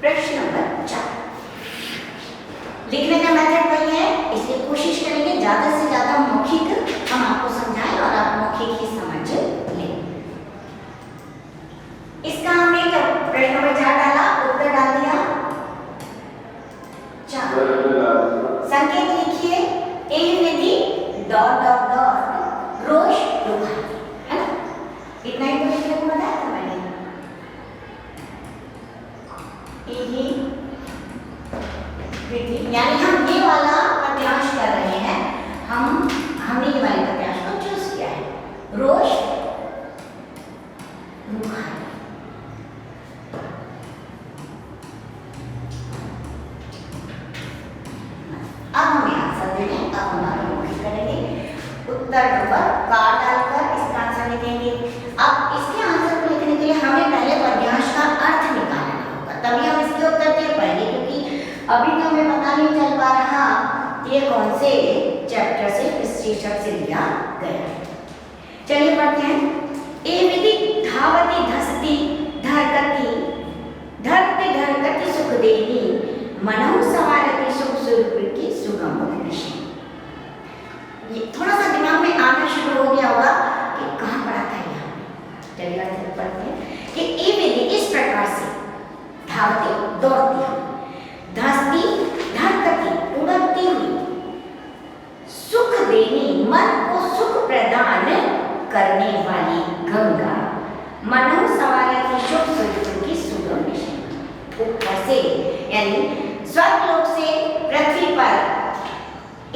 प्रश्न नंबर 4 लिखने का मेथड वही है, इसलिए कोशिश करेंगे ज्यादा से ज्यादा मौखिक हम आपको समझाएं और आप मौखिक ही समझ लें। इसका हमने जब प्रश्न नंबर 4 डाला, उत्तर डाल दिया 4। संकेत लिखिए ए विधि डॉट डॉट डॉट रोश रुखाई, है ना? इतना ही तो लिखने को बताया था मैंने। यही विधि यानी हम ये वाला पद्यांश कर रहे हैं, हमने ये वाले पद्यांश को चूज किया है, रोश रुखाई। अब हमें आंसर देंगे, अब हमारा मौखिक करेंगे। उत्तर नंबर का डालकर इसका आंसर लिखेंगे। अब इसके आंसर को लिखने के लिए हमें पहले पद्यांश का अर्थ निकालना होगा, तभी हम इसके उत्तर दे पाएंगे, क्योंकि अभी तो हमें पता नहीं चल पा रहा ये कौन से चैप्टर से, किस शीर्षक से लिया गया है। चलिए पढ़ते हैं। ए विधि धावती धसती धरकती धरते धरकती सुख देवी मनहु सवारती सुख स्वरूप की सुगम निशी। ये थोड़ा सा दिमाग में आना शुरू हो गया होगा कि कहाँ पढ़ा था ये हमने। चलिए अर्थ पढ़ते हैं कि ए विधि इस प्रकार से धावती दौड़ती हुई, धसती धरकती उड़ती हुई, सुख देनी मन को सुख प्रदान करने वाली गंगा मनहु सवारती सुख स्वरूप की सुगम निशी। ऊपर से यानी स्वर्गलोक से पृथ्वी पर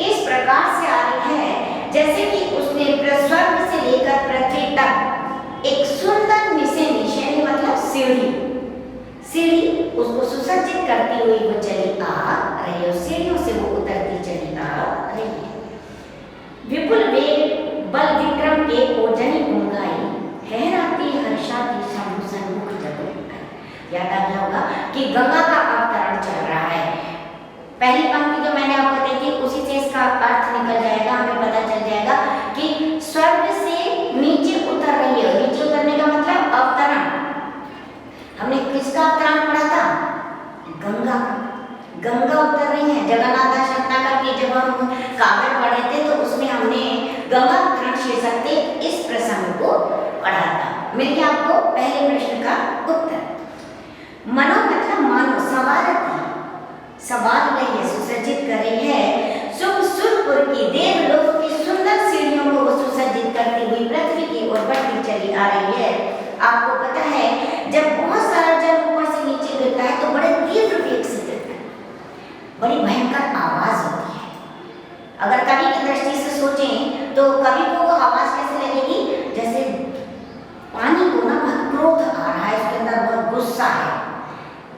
इस प्रकार से आ रही है जैसे कि उसने स्वर्ग से लेकर पृथ्वी तक एक सुंदर निशानी मतलब सीढ़ी उसको सुसज्जित करती हुई वो चली आ रही है, सीढ़ियों से वो उतरती चली आ रही है। विपुल वेग बल विक्रम के ओजनी उंगाई हैराती हर्षाती शंभु सन्मुख जब याद आ गया होगा कि गंगा का अवतरण चल रहा है। पहली पंक्ति जो मैंने आपको दी थी उसी से इसका अर्थ निकल जाएगा, हमें पता चल जाएगा कि स्वर्ग से नीचे उतर रही है। नीचे उतरने का मतलब अवतरण। हमने किसका अवतरण पढ़ा था? गंगा उतर रही है। जगन्नाथ शतनाकर की जब हम काव्य पढ़े थे तो उसमें हमने गंगा अवतरण शीर्षक से इस प्रसंग को पढ़ा था। मिल गया आपको पहले प्रश्न का उत्तर। मनो मतलब मानो, सवार रही है, सुसज्जित कर रही है। सुरपुर की देवलोक की सुंदर सीढ़ियों को वो सुसज्जित करती हुई पृथ्वी की ओर बढ़ती चली आ रही है। आपको पता है जब बहुत सारा जल ऊपर से नीचे गिरता है तो बड़े तीव्र वेग से गिरता है, बड़ी भयंकर आवाज होती है। अगर कवि की दृष्टि से सोचें तो कवि को वो आवाज कैसे लगेगी? जैसे पानी को ना बहुत क्रोध आ रहा है, उसके अंदर बहुत गुस्सा है,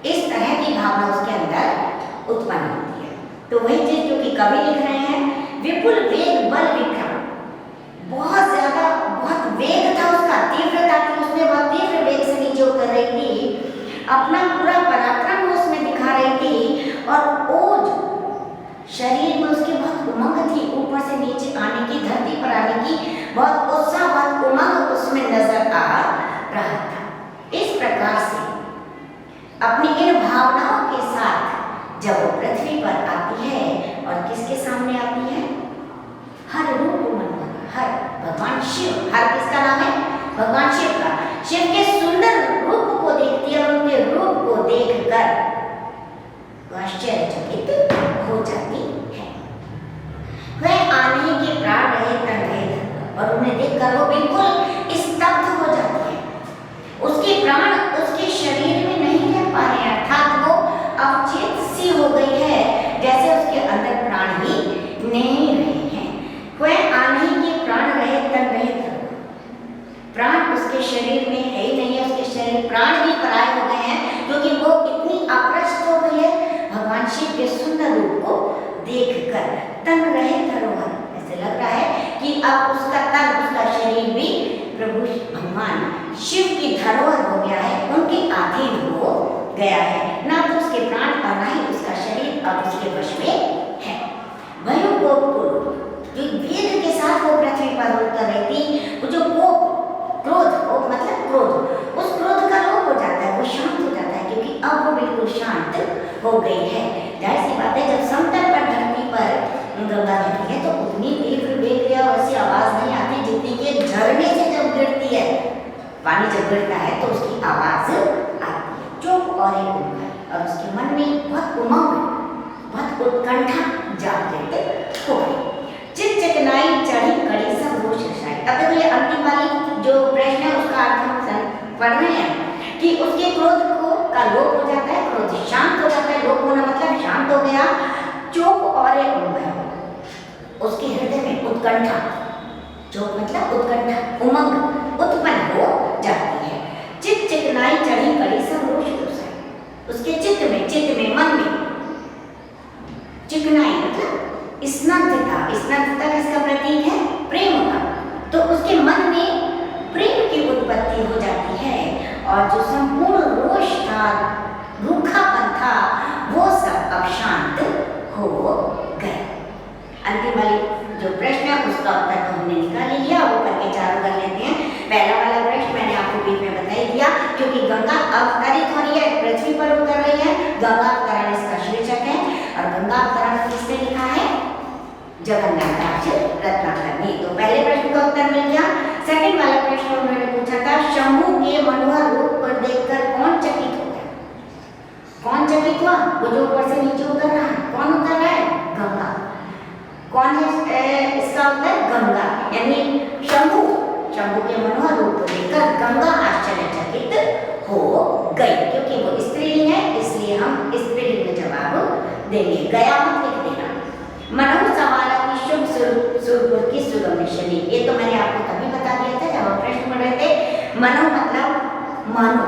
इस तरह की भावना उसके अंदर उत्पन्न होती है। तो वही चीज जो कि कवि लिख रहे हैं, विपुल वेग बल विक्रम, बहुत ज्यादा बहुत वेग था उसका, तीव्रता थी, उसने बहुत तीव्र वेग से नीचे उतर रही थी, अपना पूरा पराक्रम उसमें दिखा रही थी और ओज शरीर में उसकी बहुत उमंग थी, ऊपर से नीचे आने की, धरती पर आने की बहुत उत्साह, बहुत उमंग उसमें नजर आ रहा था। इस प्रकार से अपनी इन भावनाओं के साथ जब वो पृथ्वी पर आती है और किसके सामने आती है? हर रूप मनोहर, हर भगवान शिव, हर किसका नाम है? भगवान शिव का। शिव के सुंदर रूप को देखती है, उनके रूप को देखकर आश्चर्यचकित हो जाती है। वह आने के प्राण रहे तन रहे और उन्हें देखकर वो बिल्कुल स्तब्ध हो जाती है। उसके प्राण उसके शरीर में नहीं रह पा रहे हैं, अर्थात वो अवचेत सी हो गई है, जैसे उसके अंदर प्राण ही नहीं रहे हैं। वह आने के प्राण रहे तन रहे तन, प्राण उसके शरीर में है ही नहीं है, उसके शरीर प्राण भी पराये हो गए हैं, क्योंकि वो इतनी आकृष्ट हो गई है भगवान शिव के सुंदर रूप को देखकर। तन रहे धरोहर, ऐसे लग रहा है कि अब उसका तन, उसका शरीर भी प्रभु भगवान शिव की धरोहर हो गया है, उनके अधीन हो गया है। ना तो उसके प्राण और ना ही उसका शरीर अब उसके वश में है। वही कोप जो वेग के साथ वो पृथ्वी पर उतर रही थी, वो जो कोप, क्रोध, कोप मतलब क्रोध, उस क्रोध का लोप हो जाता है, वो शांत हो जाता है, क्योंकि अब वो बिल्कुल शांत हो गई है। जाहिर सी बात है, जब समतल पर धरती पर गंगा बहती है तो उतनी तीव्र वेग या वैसी आवाज नहीं आती जितनी कि झरने से जब गिरती है, पानी जब गिरता है तो उसकी आवाज आती है। चुप और एक उम्र और उसके मन में बहुत उमंग, बहुत उत्कंठा जागृत हो गई। चित चिकनाई चढ़ी कड़ी सब रोष रसाई। अब देखो ये अंतिम वाली जो प्रश्न है उसका अर्थ हम पढ़ रहे हैं कि उसके क्रोध को का लोप हो जाता है, क्रोध शांत हो जाता है। लोप होना मतलब शांत हो गया। चुप और एक उम्र, उसके हृदय में उत्कंठा, चुप मतलब उत्कंठा, उमंग उत्पन्न हो जाती है। चित चिकनाई चढ़ी कड़ी सब रोष रसाई। उसके चित्त में मन में चिकनाई मतलब स्नग्धता। स्नग्धता किसका प्रतीक है? प्रेम का। तो उसके मन में प्रेम की उत्पत्ति हो जाती है और जो संपूर्ण रोष था, रूखापन था, वो सब अब शांत हो गए। अंतिम वाली जो प्रश्न है उसका उत्तर तो हमने निकाल लिया, वो करके चारों कर लेते हैं। पहला वाला प्रश्न मैंने आपको बीच में बता ही दिया, क्योंकि गंगा अवतरित हो रही है, पृथ्वी पर उतर रही है। गंगा अवतरण इसका शीर्षक है और गंगा अवतरण किसने लिखा है? जगन्नाथ दास रत्नाकर ने। तो पहले प्रश्न का उत्तर मिल गया। सेकंड वाला प्रश्न उन्होंने पूछा था, शंभू के मनोहर रूप को देखकर कौन चकित हो गया? कौन चकित हुआ? वो जो ऊपर से नीचे उतर रहा है, कौन उतर रहा है? गंगा। कौन है इसका उत्तर? गंगा। यानी शंभू के मनोहर रूप को देखकर गंगा आश्चर्यचकित हो गई। क्योंकि वो स्त्रीलिंग है इसलिए हम स्त्रीलिंग में जवाब देंगे। गया मत लिख देना। मनोहर समाला की शुभ सुरपुर की सुगम शनि, ये तो मैंने आपको तभी बता दिया था जब हम प्रश्न पढ़ रहे थे। मनो मतलब मानो,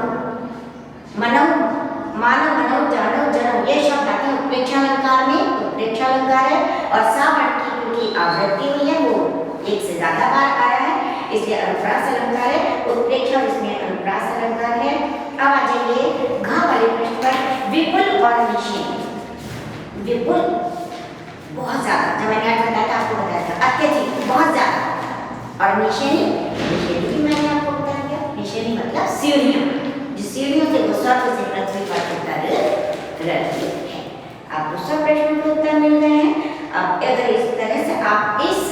मनो मानो, मनो जानो जनो, ये शब्द आते हैं उत्प्रेक्षा अलंकार में। उत्प्रेक्षा अलंकार है और सावर्ण की क्योंकि आवृत्ति हुई है, वो एक से ज्यादा बार आया है इसलिए अनुप्रास अलंकार है। उत्प्रेक्षा इसमें अनुप्रास अलंकार है। अब आ जाइए घ वाले प्रश्न पर। विपुल और निषेध। विपुल बहुत ज्यादा, जब मैंने आज बताया था आपको बताया था, अत्यधिक बहुत ज्यादा। और निषेधी, निषेधी भी मैंने आपको बता दिया। निषेधी मतलब सीढ़ियों, जिस सीढ़ियों से वो स्वर्ग से पृथ्वी पर उतर रही है। आपको सब प्रश्नों के उत्तर मिल गए हैं। अब अगर इस तरह से आप इस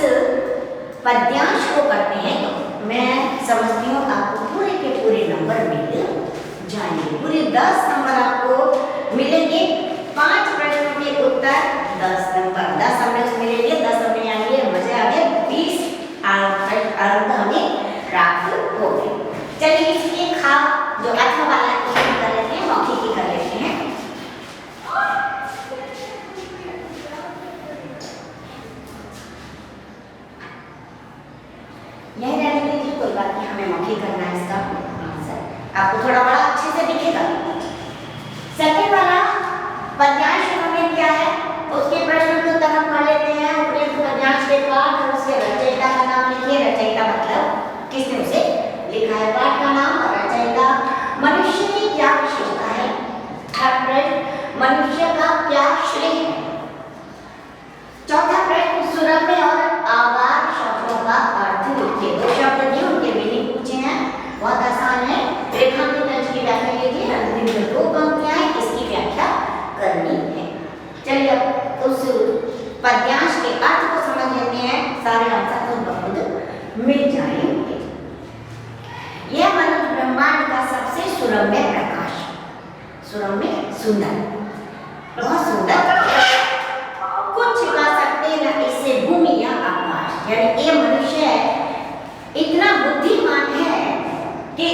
पद्यांश को करते हैं तो मैं समझती हूँ आपको पूरे के पूरे नंबर मिल जाएंगे। पूरे 10 नंबर आपको मिलेंगे। 5 प्रश्नों के उत्तर 10 नंबर। 10 हमने उसमें ले लिए, 10 हमने यहाँ लिए, मजे आ गए। 20 अंक हमें प्राप्त हो गए। चलिए इसके खा जो अथवा वाला कर लेते हैं, मौखिक ही कर लेते हैं। यही रहने दीजिए, कोई बात नहीं, हमें मौखिक करना है इसका आंसर। आपको थोड़ा बड़ा अच्छे से दिखेगा। सेकंड वाला पद्यांश उन्होंने दिया है, उसके प्रश्न के उत्तर हम पढ़ लेते हैं। उपयुक्त पद्यांश के पाठ और उसके रचयिता का नाम लिखिए। रचयिता मतलब किसने उसे लिखा है, पाठ का नाम और रचयिता। मनुष्य की क्या विशेषता है? थर्ड प्रश्न, मनुष्य का क्या श्रेय है? चौथा प्रश्न, सुरम्य और आवार शब्दों का अर्थ लिखिए। 2 शब्द दिए, उनके मीनिंग पूछे हैं, बहुत आसान है। रेखांकित अंश की व्याख्या लीजिए। अंतिम जो 2 पंक्तियां हैं इसकी व्याख्या करनी है। चलिए अब उस पद्यांश के अर्थ को समझ लेते हैं, सारे आंसर तो बहुत मिल जाएंगे। यह मनुष्य ब्रह्मांड का सबसे सुरम्य प्रकाश, सुरम्य सुंदर, बहुत सुंदर, कुछ छिपा सकते न इससे भूमि या आकाश। यानी ये मनुष्य इतना बुद्धिमान है कि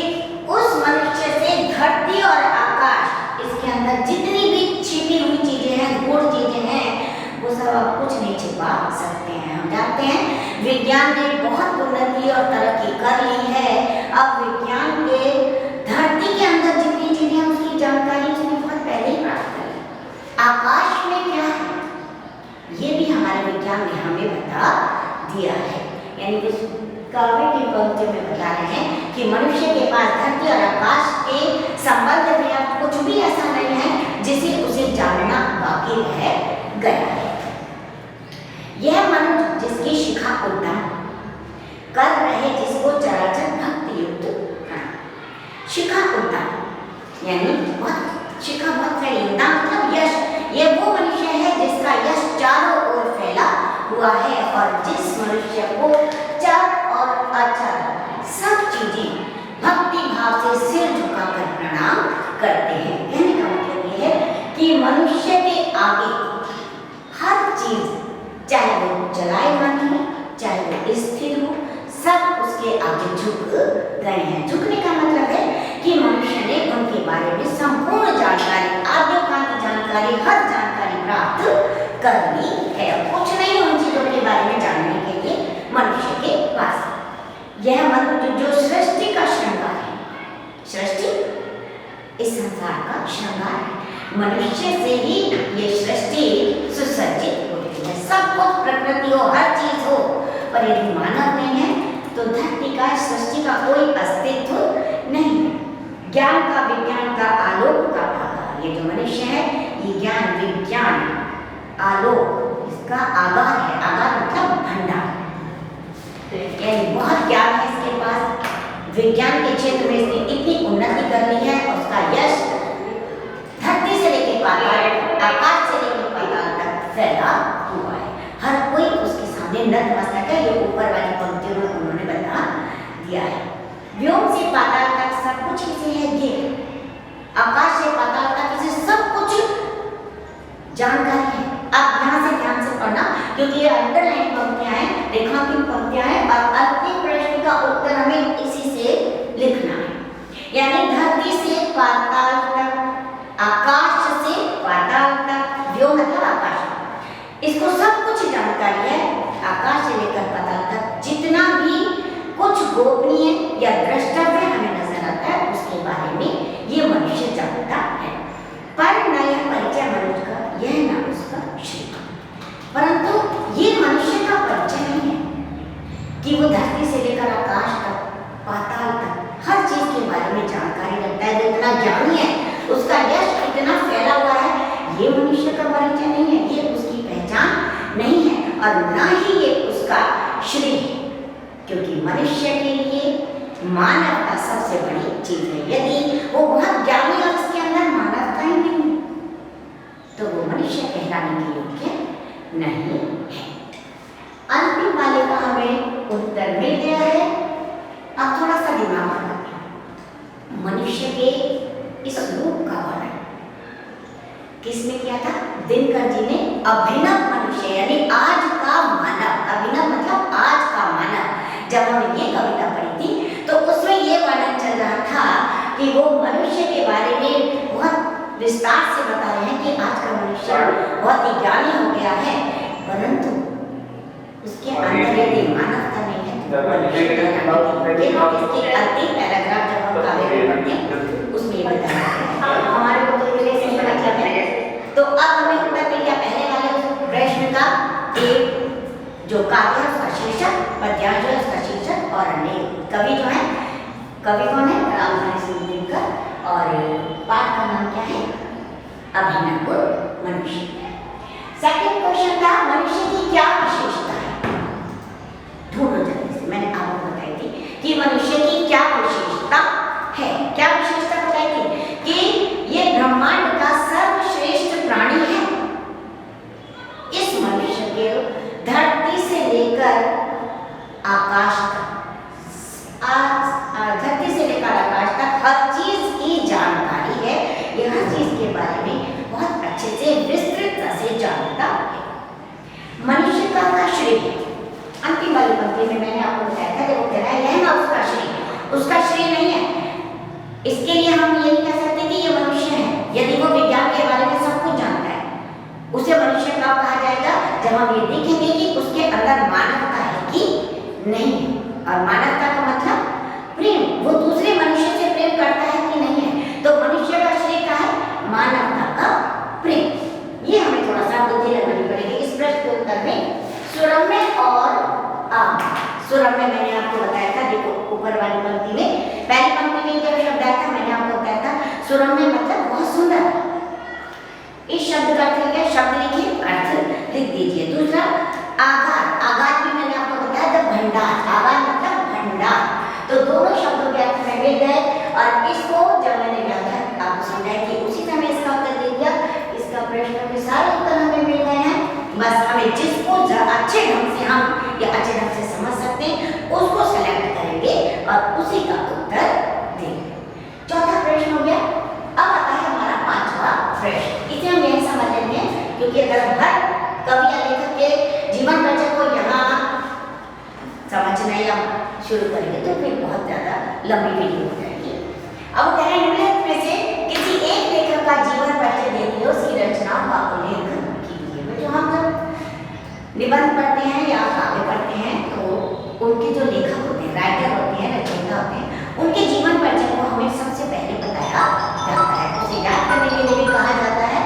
उस मनुष्य से धरती और आकाश, इसके अंदर जितनी भी छिपी हुई चीजें हैं, गूढ़ चीजें हैं, वो सब अब कुछ नहीं छिपा सकते हैं। हम जानते हैं विज्ञान ने बहुत उन्नति और तरक्की कर ली है। अब विज्ञान के धरती के अंदर जितनी चीजें हैं उसकी जानकारी उसने बहुत पहले ही प्राप्त कर ली। आकाश में क्या है ये भी हमारे विज्ञान ने हमें बता दिया है। यानी कि काव्य की पंक्ति में बता रहे हैं कि मनुष्य के पास धरती और आकाश के संबंध में अब कुछ भी ऐसा नहीं है जिसे उसे जानना बाकी रह गया है। यह मनुष्य जिसकी शिखा उद्दान कर रहे, जिसको चराचर भक्ति युक्त शिखा उद्दान यानी बहुत शिखा बहुत फैली, ना मतलब यश, ये वो मनुष्य है जिसका यश चारों ओर फैला हुआ है और जिस मनुष्य को चर और अचर सब चीजें भक्ति भाव से सिर झुकाकर प्रणाम करते हैं। कहने का मतलब ये है कि मनुष्य के आगे हर चीज, चाहे वो चलायमान हो, चाहे वो स्थिर हो, सब उसके आगे झुक गए हैं। झुकने का मतलब है कि मनुष्य ने उनके बारे में संपूर्ण जानकारी, आद्योपांत जानकारी, हर जानकारी प्राप्त कर ली है। कुछ नहीं उन चीजों के बारे में जानने के लिए मनुष्य के पास। यह मनुष्य जो सृष्टि का श्रृंगार है, सृष्टि इस संसार का श्रृंगार है, मनुष्य से ही ये सृष्टि सुसज्जित होती है। सब कुछ प्रकृति हो, हर चीज हो, पर यदि मानव नहीं है तो धरती का, सृष्टि का कोई अस्तित्व नहीं है। ज्ञान का, विज्ञान का, आलोक का आगार, ये जो मनुष्य है ये ज्ञान, विज्ञान, आलोक इसका आगार है। आगार मतलब भंडार, यानी बहुत ज्ञान है इसके पास। विज्ञान के क्षेत्र में इसने इतनी उन्नति कर ली है और उसका यश धरती से लेकर पाताल, आकाश से लेकर पाताल तक फैला हुआ है। हर कोई उसके सामने नतमस्तक है। ये ऊपर वाली पंक्तियों में उन्होंने बता दिया है। व्योम से पाताल तक सब कुछ इसे है घिरे, आकाश से पाताल तक इसे सब कुछ जानकारी है। आप ध्यान से पढ़ना, क्योंकि ये अंडरलाइन पंक्तियां हैं, रेखांकित पंक्तियां हैं और अंतिम प्रश्न का उत्तर हमें इसी से लिखना है। यानी धरती से पाताल तक, आकाश से पाताल तक, व्योम मतलब आकाश, इसको सब कुछ जानकारी है। आकाश से लेकर पाताल तक जितना भी कुछ गोपनीय या द्रष्टव्य हमें नजर आता है उसके बारे में ये मनुष्य जानता है। पर न यह परिचय मनुष्य का, यह न उसका श्री। परंतु ये मनुष्य का परिचय नहीं है कि वो धरती से लेकर आकाश तक, पाताल तक हर चीज के बारे में जानकारी रखता है, इतना ज्ञानी है, उसका यश इतना फैला हुआ है। ये मनुष्य का परिचय नहीं है, ये उसकी पहचान नहीं है और ना ही ये उसका श्री है, क्योंकि मनुष्य के लिए मानवता सबसे बड़ी चीज है। यदि वो बहुत ज्ञानी और उसके अंदर मानवता ही नहीं तो वो मनुष्य कहलाने के योग्य नहीं है। अंतिम वाले का हमें उत्तर मिल गया है। अब थोड़ा सा दिमाग लगाते, मनुष्य के इस रूप का वर्णन किसने किया था? दिनकर जी ने अभिनव मनुष्य यानी आज का मानव, अभिनव मतलब आज का मानव। जब हमने ये कविता पढ़ी थी तो उसमें ये वर्णन चल रहा था कि वो मनुष्य के बारे में बहुत विस्तार से बता रहे हैं कि आज का मनुष्य बहुत ही ज्ञानी हो गया है, परंतु उसके अंदर यदि मानवता नहीं है तो इसके अंतिम पैराग्राफ जब हम काव्य में पढ़ते हैं उसमें ये बताया है हमारे को तो रिलेशन का मतलब है। तो अब हमें उत्तर मिल गया पहले वाले प्रश्न का। एक जो काव्य है उसका शीर्षक, पद्यांश जो है उसका शीर्षक और कवि जो है, कवि कौन है? रामधारी सिंह दिनकर और पाठ का नाम क्या है? अभिनव मनुष्य। सेकंड क्वेश्चन था मनुष्य की क्या विशेषता है? ढूंढो जल्दी से। मैंने आपको बताई थी कि मनुष्य की क्या विशेषता है। क्या विशेषता बताई थी कि ये ब्रह्मांड का सर्वश्रेष्ठ प्राणी है। इस मनुष्य के धरती से लेकर आकाश तक, धरती से लेकर आकाश तक हर चीज की जानकारी है। यह हर चीज के बारे में बहुत अच्छे से विस्तृत से जानता है। मनुष्य का श्री है। अंतिम वाली पंक्ति में मैंने आपको बताया था कि वो कह रहा है यह ना उसका श्री, उसका श्री नहीं है। इसके लिए हम ये नहीं कह सकते कि ये मनुष्य है। यदि वो विज्ञान के बारे में सब कुछ जानता है, उसे मनुष्य कब कहा जाएगा? जब हम ये देखेंगे कि उसके अंदर मानवता है कि नहीं है। और मानवता का मतलब प्रेम, वो दूसरे मनुष्य से प्रेम करता है कि नहीं है। तो मनुष्य का श्रेय क्या है? मानवता का प्रेम। ये हमें थोड़ा सा बुद्धि लगानी पड़ेगी इस प्रश्न के उत्तर में। सुरम्य और सुरम्य मैंने आपको बताया था, देखो ऊपर वाली पंक्ति में, पहली पंक्ति में जब शब्द आया था मैंने आपको बताया था सुरम्य मतलब बहुत सुंदर। इस शब्द का अर्थ क्या? शब्द लिखिए, अर्थ लिख दीजिए। दूसरा आगार, आगार भी मैंने आपको बताया था भंडार, आगार मतलब भंडार। तो दोनों शब्दों के अर्थ में मिल गए और इसको जब मैंने व्याख्या आपको समझाया कि उसी समय लंबी वीडियो हो जाएगी। अब कह रहे हैं निम्नलिखित में से किसी एक लेखक का जीवन परिचय देते हुए उसकी रचनाओं का उल्लेख कीजिए। जो हम जब निबंध पढ़ते हैं या काव्य पढ़ते हैं तो उनके जो लेखक होते हैं, राइटर होते हैं, रचयिता होते हैं, उनके जीवन परिचय को हमें सबसे पहले बताया जाता है, उसे याद करने के लिए भी कहा जाता है।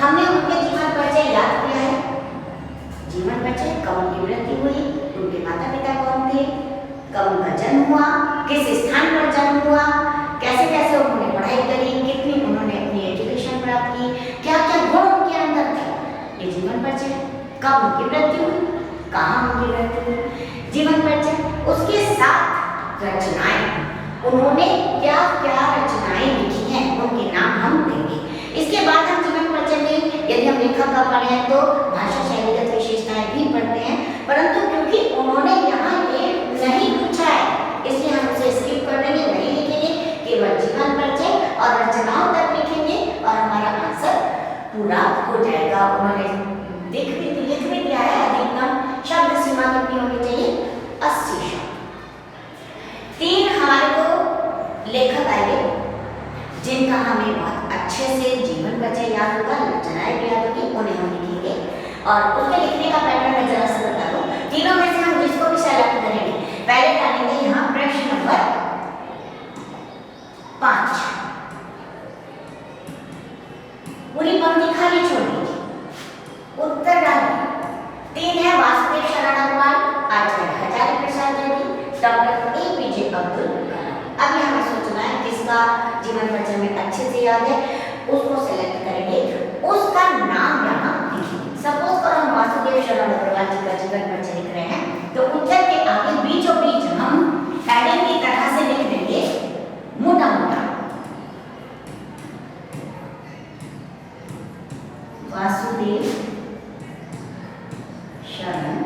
हमने उनके जीवन परिचय याद किया है। जीवन परिचय, कब उनकी मृत्यु हुई, उनके माता पिता कौन थे, कब उनका जन्म हुआ, किस स्थान पर जन्म हुआ, कैसे कैसे उन्होंने पढ़ाई करी, कितनी उन्होंने अपनी एजुकेशन प्राप्त की, क्या क्या गुण उनके अंदर थे, ये जीवन परिचय। कब उनकी मृत्यु हुई, कहाँ उनकी मृत्यु हुई, जीवन परिचय। उसके साथ रचनाएं, उन्होंने क्या क्या रचनाएं लिखी हैं, उनके नाम हम देंगे। इसके बाद हम जीवन परिचय में यदि हम लेखक का पढ़े हैं तो भाषा शैलीगत विशेषताएं भी पढ़ते हैं, परंतु क्योंकि उन्होंने यहाँ ये नहीं पूछा है इसलिए हम उसे स्किप कर देंगे, नहीं लिखेंगे, केवल जीवन परिचय और रचनाओं तक लिखेंगे और हमारा आंसर पूरा हो जाएगा। उन्होंने लिख भी दिया है, अधिकतम शब्द सीमा कितनी होनी चाहिए, 80 शब्द। 3 हमारे को लेखक आएंगे जिनका हमें बहुत अच्छे से जीवन परिचय याद होगा, रचनाएं भी याद होगी, उन्हें हम लिखेंगे। और उसके लिखने का पैटर्न मैं जरा सा बता दूं। तीनों में से हम जिसको भी सेलेक्ट करेंगे, पहले डालेंगे यहाँ प्रश्न नंबर 5, पूरी पंक्ति खाली छोड़ दीजिए, उत्तर डालिए। 3 है वासुदेव शरण अग्रवाल, आचार्य हजारी प्रसाद रेड्डी, डॉक्टर APJ अब्दुल कलाम। अब हमें सोचना है किसका जीवन परिचय में अच्छे से याद है, उसको सेलेक्ट करेंगे, उसका नाम यहाँ लिखेंगे। सपोज करो हम वासुदेव शरण अग्रवाल जी का जीवन परिचय लिख रहे हैं तो उत्तर के आगे बीचों बीच हम हेडिंग की तरह से लिख देंगे मोटा मोटा वासुदेव शरण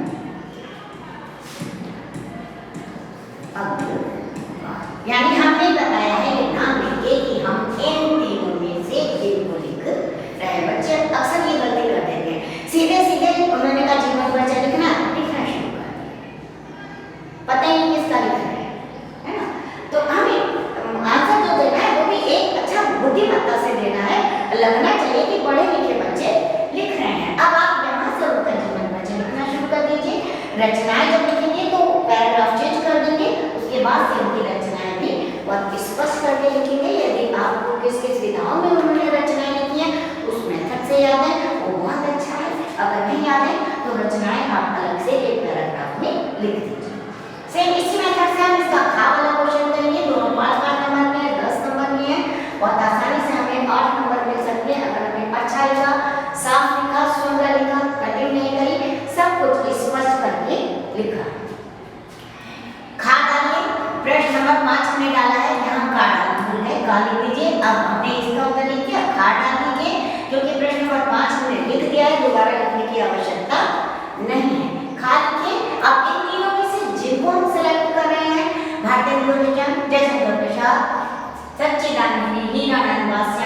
अग्रवाल। यानी हमने बताया है ये नाम लिखिए कि हम इन तीनों में से एक को लिख रहे हैं। बच्चे अक्सर ये गलती कर देते हैं, सीधे सीधे उन्होंने कहा जीवन परिचय लिखना शुरू कर दिया, पता ही नहीं किसका लिख रहे हैं, है ना। तो हमें आंसर जो देना है वो भी एक अच्छा बुद्धिमत्ता से देना है, लगना चाहिए कि पढ़े लिखे बच्चे लिख रहे हैं। अब आप यहाँ से उनका जीवन परिचय लिखना शुरू कर दीजिए। रचनाएं जब लिखेंगे तो पैराग्राफ चेंज कर देंगे, उसके बाद से उनकी रचनाएं भी बहुत स्पष्ट करके लिखेंगे। यदि आपको किस किस विधाओं में उन्होंने रचनाएं लिखी हैं उस मेथड से याद है वो बहुत अच्छा है, अगर नहीं याद है तो रचनाएं आप अलग से एक पैराग्राफ में लिख दीजिए। सेम इसी मेथड से हम इसका खा वाला क्वेश्चन करेंगे, दोनों 5 नंबर में है, 10 नंबर में है, बहुत आसानी से हमें 8 नंबर मिल सकते हैं अगर हमें अच्छा लिखा, साफ लिखा, सुंदर लिखा, कटिंग नहीं करी, सब कुछ स्पष्ट करके लिखा। खा डालिए, प्रश्न नंबर 5 हमने डाला है, यहाँ का डाल भूल गए, का लिख दीजिए। अब हमने इसका उत्तर लिख दिया, खा डाल दीजिए, क्योंकि प्रश्न नंबर 5 हमने लिख दिया है, दोबारा लिखने की आवश्यकता नहीं है। खा लिखिए। अब इन तीनों में से जिनको हम सेलेक्ट कर रहे हैं, भारतेंदु हरिजन, जयशंकर प्रसाद, सच्चिदानंद, हीरानंद वासी,